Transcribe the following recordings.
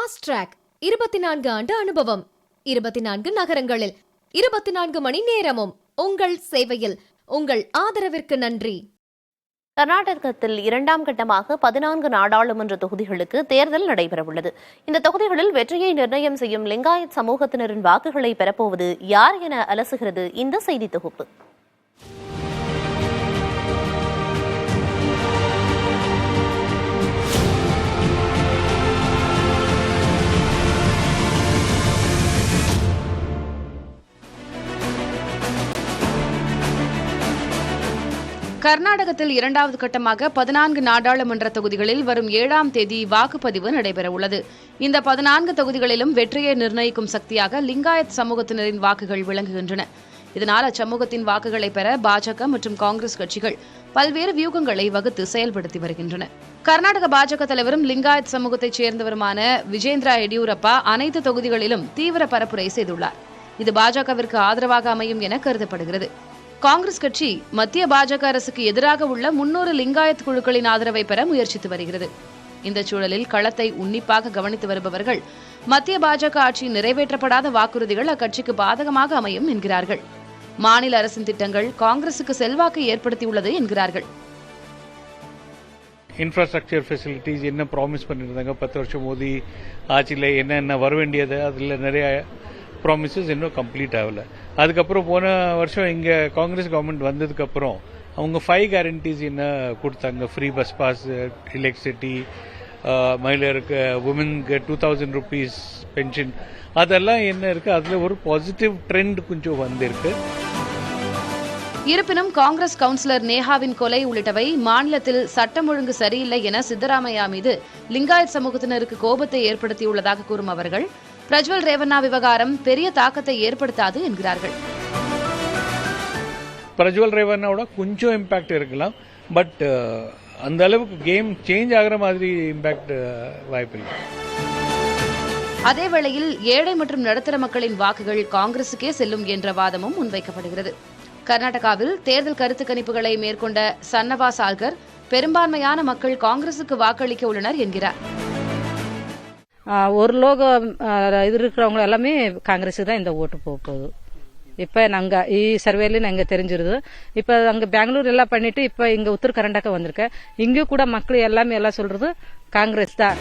Fast track 24 ஆண்டு அனுபவம், 24 நகரங்களில் 24 மணி நேரமும் உங்கள் சேவையில். உங்கள் ஆதரவிற்கு நன்றி. கர்நாடகத்தில் இரண்டாம் கட்டமாக 14 நாடாளுமன்ற தொகுதிகளுக்கு தேர்தல் நடைபெறவுள்ளது. இந்த தொகுதிகளில் வெற்றியை நிர்ணயம் செய்யும் லிங்காயத் சமூகத்தினரின் வாக்குகளை பெறப்போவது யார் என அலசுகிறது இந்த செய்தி தொகுப்பு. கர்நாடகத்தில் இரண்டாவது கட்டமாக 14 நாடாளுமன்ற தொகுதிகளில் வரும் 7ஆம் தேதி வாக்குப்பதிவு நடைபெறவுள்ளது. இந்த 14 தொகுதிகளிலும் வெற்றியை நிர்ணயிக்கும் சக்தியாக லிங்காயத் சமூகத்தினரின் வாக்குகள் விளங்குகின்றன. இதனால் அச்சமூகத்தின் வாக்குகளை பெற பாஜக மற்றும் காங்கிரஸ் கட்சிகள் பல்வேறு வியூகங்களை வகுத்து செயல்படுத்தி வருகின்றன. கர்நாடக பாஜக தலைவரும் லிங்காயத் சமூகத்தைச் சேர்ந்தவருமான விஜேந்திரா எடியூரப்பா அனைத்து தொகுதிகளிலும் தீவிர பரப்புரை செய்துள்ளார். இது பாஜகவிற்கு ஆதரவாக அமையும் என கருதப்படுகிறது. காங்கிரஸ் கட்சி மத்திய பாஜக அரசுக்கு எதிராக உள்ள 300 லிங்காயத் குழுக்களின் ஆதரவை பெற முயற்சித்து வருகிறது. இந்த சூழலில் களத்தை உன்னிப்பாக கவனித்து வருபவர்கள் மத்திய பாஜக ஆட்சியின் நிறைவேற்றப்படாத வாக்குறுதிகள் அக்கட்சிக்கு பாதகமாக அமையும் என்கிறார்கள். மாநில அரசின் திட்டங்கள் காங்கிரசுக்கு செல்வாக்கை ஏற்படுத்தியுள்ளது என்கிறார்கள். இன்ஃப்ராஸ்ட்ரக்சர் ஃபெசிலிட்டிஸ் என்ன ப்ராமிஸ் பண்ணியிருந்தாங்க 10 வருஷம் மோடி ஆட்சியில் என்ன வர வேண்டியது, அதில் நிறைய ப்ராமிசஸ் இன்னும் கம்ப்ளீட் ஆகலை. அதுக்கப்புறம் போன வருஷம் இங்கே காங்கிரஸ் கவர்மெண்ட் வந்ததுக்கப்புறம் அவங்க 5 கேரண்டிஸ் என்ன கொடுத்தாங்க. ஃப்ரீ பஸ் பாஸ், எலக்ட்ரிசிட்டி, மಹಿಳೆಯருக்கு உமனுக்கு 2000 rupees பென்ஷன், அதெல்லாம் என்ன இருக்குது, அதில் ஒரு பாசிட்டிவ் ட்ரெண்ட் கொஞ்சம் வந்திருக்கு. இருப்பினும் காங்கிரஸ் கவுன்சிலர் நேஹாவின் கொலை உள்ளிட்டவை மாநிலத்தில் சட்டம் ஒழுங்கு சரியில்லை என சித்தராமையா மீது லிங்காயத் சமூகத்தினருக்கு கோபத்தை ஏற்படுத்தியுள்ளதாக கூறும் அவர்கள் பிரஜ்வல் ரேவண்ணா விவகாரம் பெரிய தாக்கத்தை ஏற்படுத்தாது என்கிறார்கள். பிரஜ்வல் ரேவண்ணாவோட கொஞ்சம் இம்பாக்ட் இருக்கலாம், பட் அந்த அளவுக்கு கேம் சேஞ்ச் ஆகிற மாதிரி இம்பாக்ட் வாய்ப்பில்லை. அதேவேளையில் ஏழை மற்றும் நடுத்தர மக்களின் வாக்குகள் காங்கிரசுக்கே செல்லும் என்ற வாதமும் முன்வைக்கப்படுகிறது. கர்நாடகாவில் தேர்தல் கருத்து கணிப்புகளை மேற்கொண்ட சன்னவா சால்கர் பெரும்பான்மையான மக்கள் காங்கிரசுக்கு வாக்களிக்க உள்ளனர் என்கிறார். ஒரு லோகம் இது இருக்கிறவங்க எல்லாமே காங்கிரஸுக்கு தான் இந்த ஓட்டு போக போகுது. இப்போ நாங்கள் சர்வேல நாங்கள் தெரிஞ்சிருது. இப்போ அங்கே பெங்களூர் எல்லாம் பண்ணிட்டு இப்போ இங்கே உத்தர கர்நாடகா வந்திருக்கேன். இங்கேயும் கூட மக்கள் எல்லாமே எல்லாம் சொல்றது காங்கிரஸ் தான்.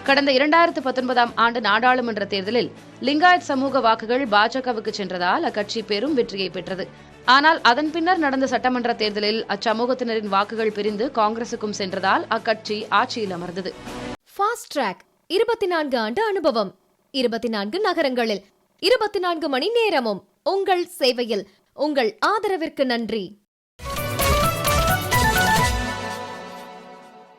கடந்த 2019ஆம் ஆண்டு நாடாளுமன்ற தேர்தலில் லிங்காயத் சமூக வாக்குகள் பாஜகவுக்கு சென்றதால் அக்கட்சி பெரும் வெற்றியை பெற்றது. ஆனால் அதன் பின்னர் நடந்த சட்டமன்ற தேர்தலில் அச்சமூகத்தினரின் வாக்குகள் பிரிந்து காங்கிரசுக்கும் சென்றதால் அக்கட்சி ஆட்சியில் அமர்ந்தது. ஃபாஸ்ட் ட்ராக் 24 ஆண்டு அனுபவம், 24 நகரங்களில் 24 மணி நேரமும் உங்கள் சேவையில். உங்கள் ஆதரவிற்கு நன்றி.